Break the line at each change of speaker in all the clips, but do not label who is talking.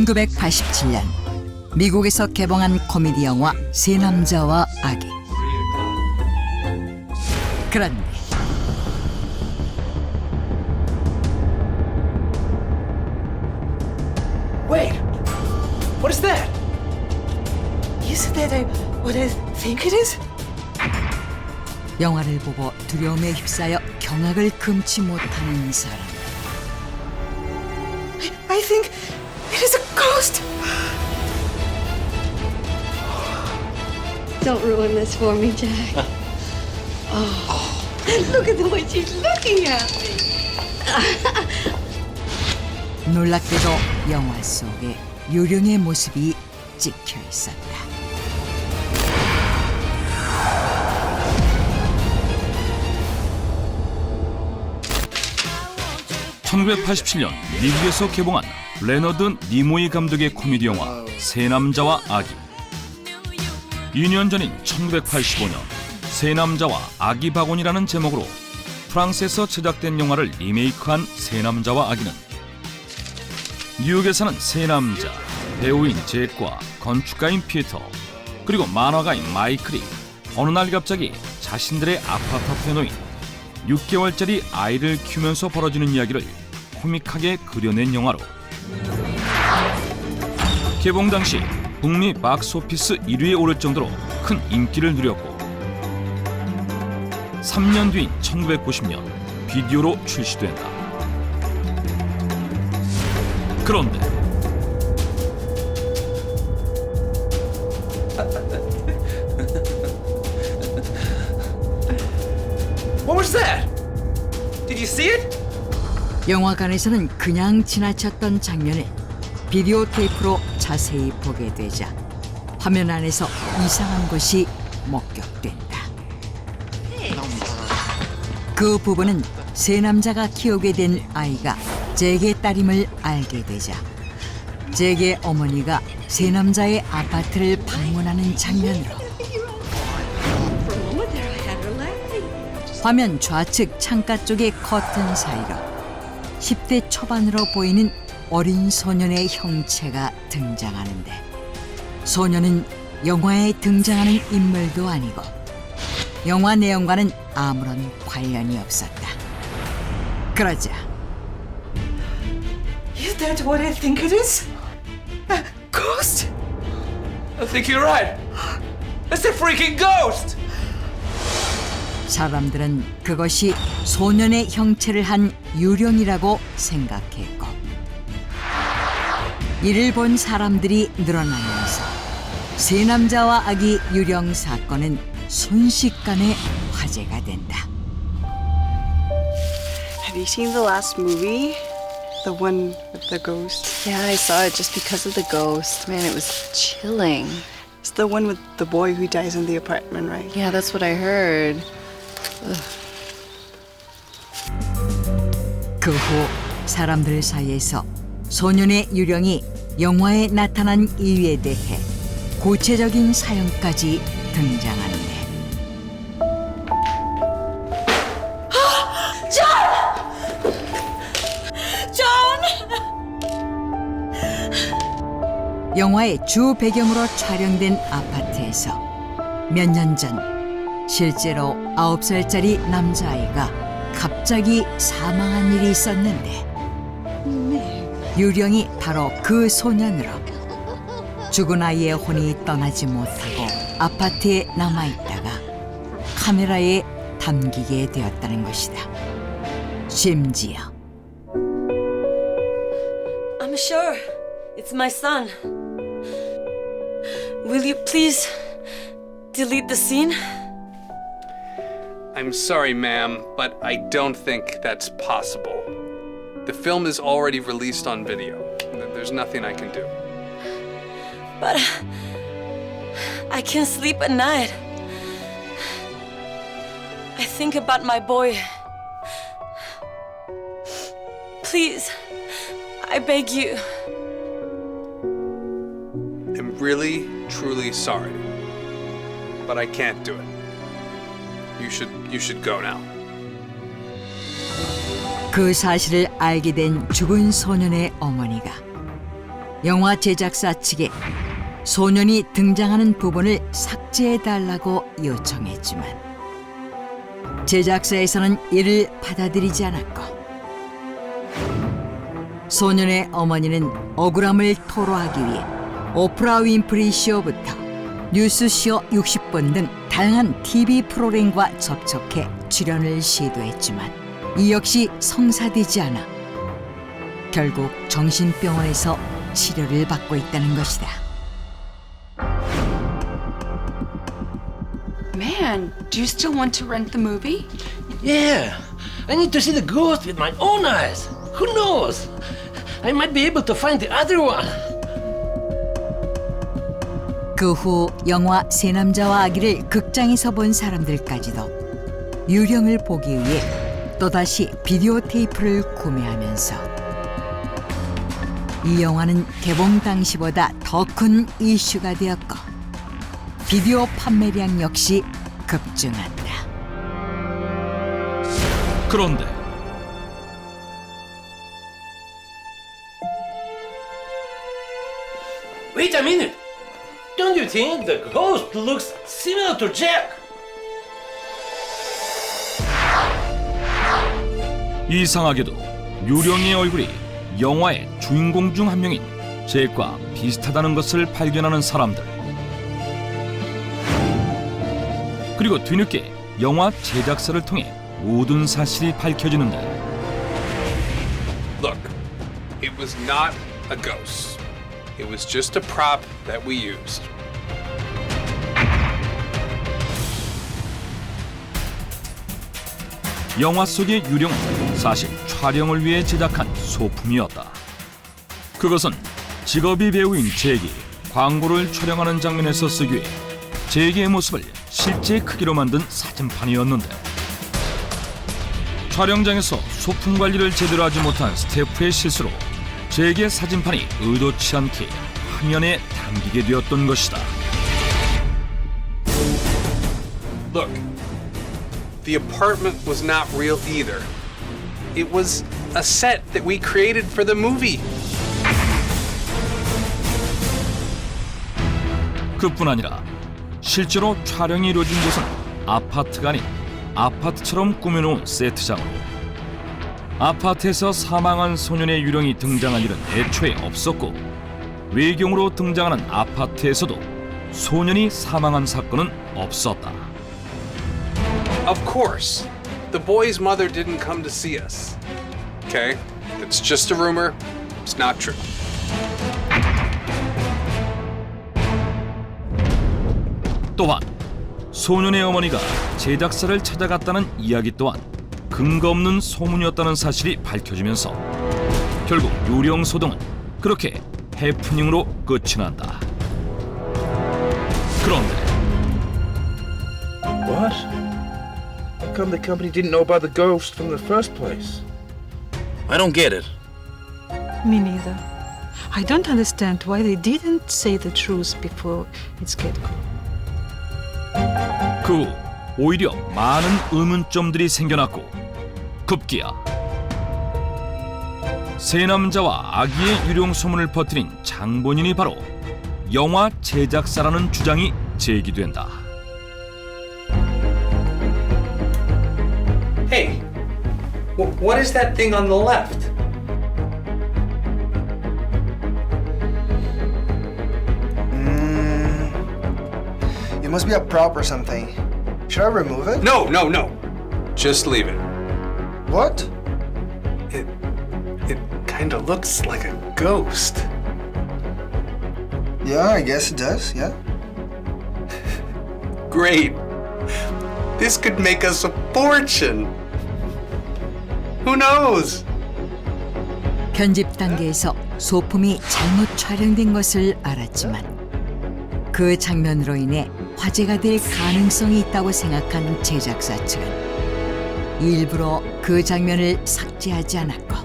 1987년 미국에서 개봉한 코미디 영화 세 남자와 아기. 그런데
Wait, what is that? Is that what I think it is?
영화를 보고 두려움에 휩싸여 경악을 금치 못하는 사람.
I think it is a ghost.
Don't ruin this for me, Jack. Look at the way she's looking at me.
놀랍게도 영화 속에 요령의 모습이 찍혀 있었다.
(1987년) 미국에서 개봉한 레너드 니모이 감독의 코미디 영화 세 남자와 아기. 2년 전인 1985년 세 남자와 아기 바곤이라는 제목으로 프랑스에서 제작된 영화를 리메이크한 세 남자와 아기는 뉴욕에 사는 세 남자, 배우인 잭과 건축가인 피터, 그리고 만화가인 마이클이 어느 날 갑자기 자신들의 아파트 앞에 놓인 6개월짜리 아이를 키우면서 벌어지는 이야기를 코믹하게 그려낸 영화로 개봉 당시 북미 박스오피스 1위에 오를 정도로 큰 인기를 누렸고 3년 뒤인 1990년 비디오로 출시된다. 그런데
What was that? Did you see it?
영화관에서는 그냥 지나쳤던 장면을 비디오 테이프로 자세히 보게 되자 화면 안에서 이상한 것이 목격된다. 그 부분은 세 남자가 키우게 된 아이가 잭의 딸임을 알게 되자 잭의 어머니가 세 남자의 아파트를 방문하는 장면으로
For a moment there, I had her laughing.
화면 좌측 창가 쪽의 커튼 사이로 10대 초반으로 보이는 어린 소년의 형체가 등장하는데 소년은 영화에 등장하는 인물도 아니고 영화 내용과는 아무런 관련이 없었다. 그러자
Is that what I think it is? A ghost? I think you're right. It's a freaking ghost.
사람들은 그것이 소년의 형체를 한 유령이라고 생각했고 이를 본 사람들이 늘어나면서 세 남자와 아기 유령 사건은 순식간에 화제가 된다.
Have you seen the last movie? The one with the ghost?
Yeah, I saw it just because of the ghost. Man, it was chilling.
It's the one with the boy who dies in the apartment, right?
Yeah, that's what I heard.
그 후 사람들 사이에서 소년의 유령이 영화에 나타난 이유에 대해 구체적인 사연까지 등장하는데 영화의 주 배경으로 촬영된 아파트에서 몇 년 전 실제로 9살짜리 남자아이가 갑자기 사망한 일이 있었는데 유령이 바로 그 소년으로 죽은 아이의 혼이 떠나지 못하고 아파트에 남아있다가 카메라에 담기게 되었다는 것이다. 심지어
I'm sure it's my son. Will you please delete the scene?
I'm sorry, ma'am, but I don't think that's possible. The film is already released on video. There's nothing I can do.
But I can't sleep at night. I think about my boy. Please, I beg you.
I'm really, truly sorry, but I can't do it. You should go now.
그 사실을 알게 된 죽은 소년의 어머니가 영화 제작사 측에 소년이 등장하는 부분을 삭제해달라고 요청했지만 제작사에서는 이를 받아들이지 않았고 소년의 어머니는 억울함을 토로하기 위해 오프라 윈프리 쇼부터 뉴스쇼 60분 등 다양한 TV 프로그램과 접촉해 출연을 시도했지만 이 역시 성사되지 않아 결국 정신병원에서 치료를 받고 있다는 것이다.
Man, do you still want to rent the movie?
Yeah, I need to see the ghost with my own eyes. Who knows? I might be able to find the other one.
그 후 영화 세 남자와 아기를 극장에서 본 사람들까지도 유령을 보기 위해 또다시 비디오 테이프를 구매하면서 이 영화는 개봉 당시보다 더 큰 이슈가 되었고 비디오 판매량 역시 급증한다.
그런데
Wait a minute. Don't you think the ghost looks similar to Jack?
이상하게도 유령의 얼굴이 영화의 주인공 중 한 명인 잭과 비슷하다는 것을 발견하는 사람들. 그리고 뒤늦게 영화 제작사를 통해 모든 사실이 밝혀지는데
Look, it was not a ghost. It was just a prop that we used.
영화 속의 유령은 사실 촬영을 위해 제작한 소품이었다. 그것은 직업이 배우인 잭이 광고를 촬영하는 장면에서 쓰기 위해 잭의 모습을 실제 크기로 만든 사진판이었는데 촬영장에서 소품 관리를 제대로 하지 못한 스태프의 실수로 잭의 사진판이 의도치 않게 화면에 담기게 되었던 것이다.
Look, the apartment was not real either. It was a set that we created for the movie.
그뿐 아니라 실제로 촬영이 이루어진 곳은 아파트가 아닌 아파트처럼 꾸며놓은 세트장으로 아파트에서 사망한 소년의 유령이 등장할 일은 애초에 없었고 외경으로 등장하는 아파트에서도 소년이 사망한 사건은 없었다.
Of course, the boy's mother didn't come to see us. Okay? It's just a rumor. It's not true.
또한 소년의 어머니가 제작사를 찾아갔다는 이야기 또한 근거 없는 소문이었다는 사실이 밝혀지면서 결국 유령 소동은 그렇게 해프닝으로 끝이 난다. 그런데
What? How come the company didn't know about the ghost from the first place?
I don't get it.
Me neither. I don't understand why they didn't say the truth before it's get go.
그 후 오히려 많은 의문점들이 생겨났고 급기야 세 남자와 아기의 유령 소문을 퍼뜨린 장본인이 바로 영화 제작사라는 주장이 제기된다.
Hey, what is that thing on the left?
It must be a prop or something. Should I remove it?
No, no, no. Just leave it.
What?
It kind of looks like a ghost.
Yeah, I guess it does, yeah.
Great. This could make us a fortune. Who knows?
편집 단계에서 소품이 잘못 촬영된 것을 알았지만 그 장면으로 인해 화제가 될 가능성이 있다고 생각한 제작사 측은 일부러 그 장면을 삭제하지 않았고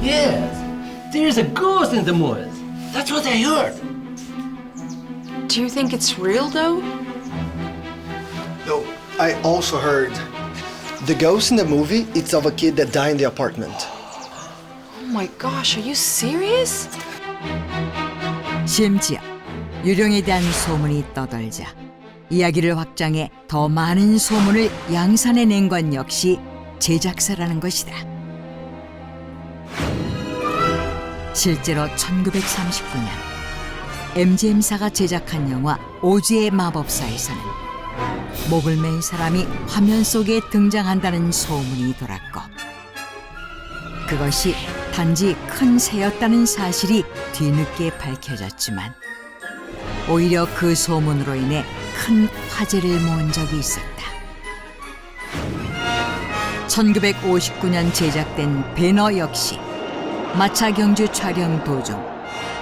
Yes, there is a ghost in the woods. That's what I heard.
Do you think it's real though?
No, I also heard the ghost in the movie, it's of a kid that died in the apartment.
my gosh, are you serious?
심지어 유령에 대한 소문이 떠돌자 이야기를 확장해 더 많은 소문을 양산해낸 건 역시 제작사라는 것이다. 실제로 1939년 MGM사가 제작한 영화 오즈의 마법사에서는 목을 맨 사람이 화면 속에 등장한다는 소문이 돌았고 그것이 단지 큰 새였다는 사실이 뒤늦게 밝혀졌지만 오히려 그 소문으로 인해 큰 화제를 모은 적이 있었다. 1959년 제작된 배너 역시 마차 경주 촬영 도중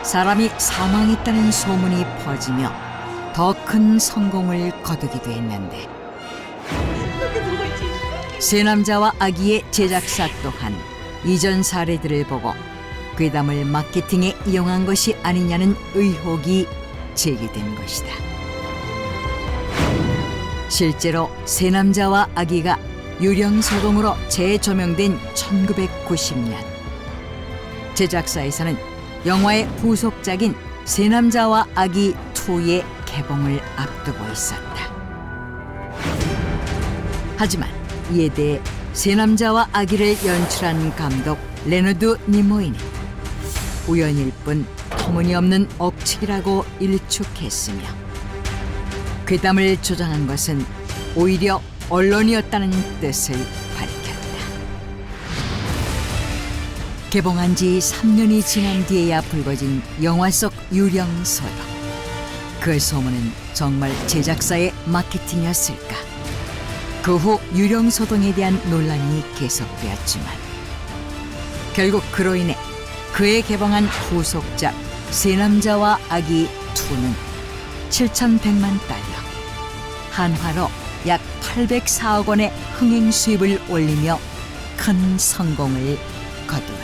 사람이 사망했다는 소문이 퍼지며 더 큰 성공을 거두기도 했는데 세 남자와 아기의 제작사 또한 이전 사례들을 보고 괴담을 마케팅에 이용한 것이 아니냐는 의혹이 제기된 것이다. 실제로 세 남자와 아기가 유령소동으로 재조명된 1990년 제작사에서는 영화의 후속작인 세 남자와 아기 2의 개봉을 앞두고 있었다. 하지만 이에 대해 세 남자와 아기를 연출한 감독 레너드 니모이는 우연일 뿐 터무니없는 억측이라고 일축했으며 괴담을 조장한 것은 오히려 언론이었다는 뜻을 밝혔다. 개봉한 지 3년이 지난 뒤에야 불거진 영화 속 유령 소동. 그 소문은 정말 제작사의 마케팅이었을까? 그 후 유령 소동에 대한 논란이 계속되었지만 결국 그로 인해 그의 개봉한 후속작 세 남자와 아기 2는 7,100만 달러, 한화로 약 804억 원의 흥행 수입을 올리며 큰 성공을 거두었다.